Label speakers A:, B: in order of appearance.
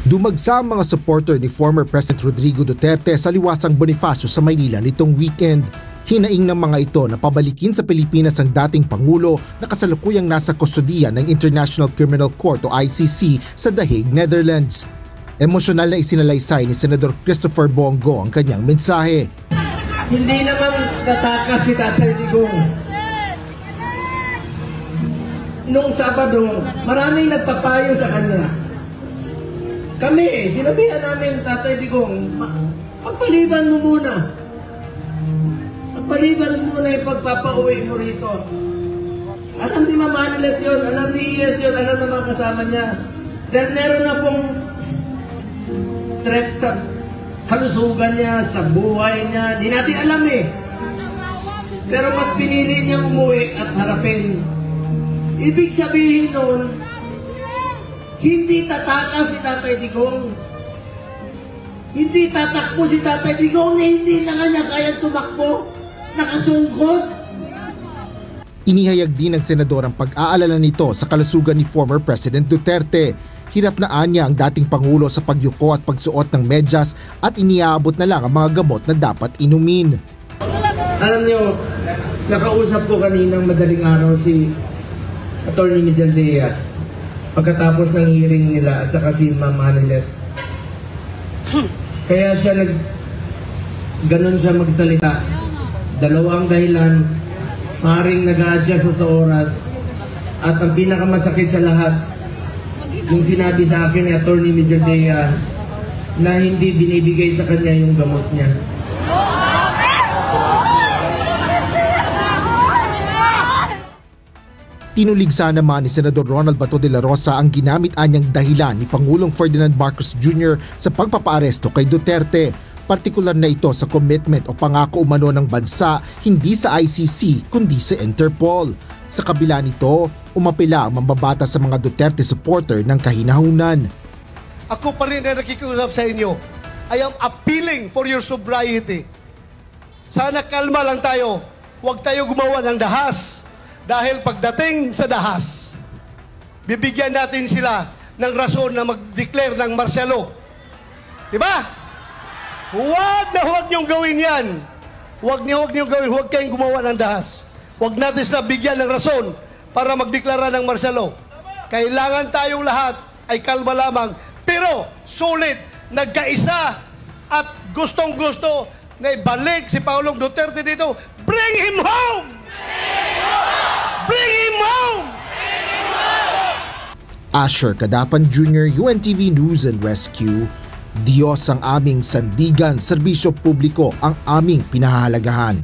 A: Dumagsa ang mga supporter ni former President Rodrigo Duterte sa Liwasang Bonifacio sa Maynila nitong weekend. Hinaing ng mga ito na pabalikin sa Pilipinas ang dating Pangulo na kasalukuyang nasa kustodiya ng International Criminal Court o ICC sa The Hague, Netherlands. Emosyonal na isinalaysay ni Senador Christopher Bongo ang kanyang mensahe.
B: Hindi naman tatakas si Tatay Digong. Nung Sabado, maraming nagpapayo sa kanya. Kami, sinabihan namin, Tatay Digong, pagpaliban mo muna. Pagpaliban mo muna yung pagpapauwi mo rito. Alam ni Mama Anilet yun, alam ni Iyes yun, alam ng mga kasama niya. Dahil meron na pong threat sa kalusugan niya, sa buhay niya. Di natin alam eh. Pero mas pinili niyang umuwi at harapin. Ibig sabihin nun, hindi tatakas si Tatay Digong. Hindi tatakbo si Tatay Digong na hindi na kanya kaya tumakbo. Nakasungkot.
A: Inihayag din ng senador ang pag-aalala nito sa kalusugan ni former President Duterte. Hirap na anya ang dating Pangulo sa pagyuko at pagsuot ng medyas at iniaabot na lang ang mga gamot na dapat inumin.
B: Alam niyo, nakausap ko kaninang madaling araw si Atty. Miguel Dea pagkatapos ng hearing nila at saka si Mama Anilet. Kaya siya ganon siya magsalita. Dalawang dahilan, maaaring nag-a-adjust sa oras at ang pinakamasakit sa lahat, yung sinabi sa akin ni Atty. Miguel Dea na hindi binibigay sa kanya yung gamot niya.
A: Tinuligsa naman ni Senador Ronald Bato de la Rosa ang ginamit anyang dahilan ni Pangulong Ferdinand Marcos Jr. sa pagpapaaresto kay Duterte. Partikular na ito sa commitment o pangako umano ng bansa hindi sa ICC kundi sa Interpol. Sa kabila nito, umapila ang mambabata sa mga Duterte supporter ng kahinahunan.
C: Ako pa rin na nakikiusap sa inyo. I am appealing for your sobriety. Sana kalma lang tayo. Huwag tayo gumawa ng dahas. Dahil pagdating sa dahas, bibigyan natin sila ng rason na mag-declare ng martial law. Diba? Huwag niyong gawin yan. Huwag niyong gawin. Huwag kayong gumawa ng dahas. Huwag natin sila bigyan ng rason para magdeklara ng martial law. Kailangan tayong lahat ay kalma lamang. Pero sulit, nagkaisa at gustong-gusto na ibalik si Pangulong Duterte dito. Bring him home! Bring him home!
A: Asher Cadapan Jr., UNTV News and Rescue. Diyos ang aming sandigan, serbisyo publiko ang aming pinahahalagahan.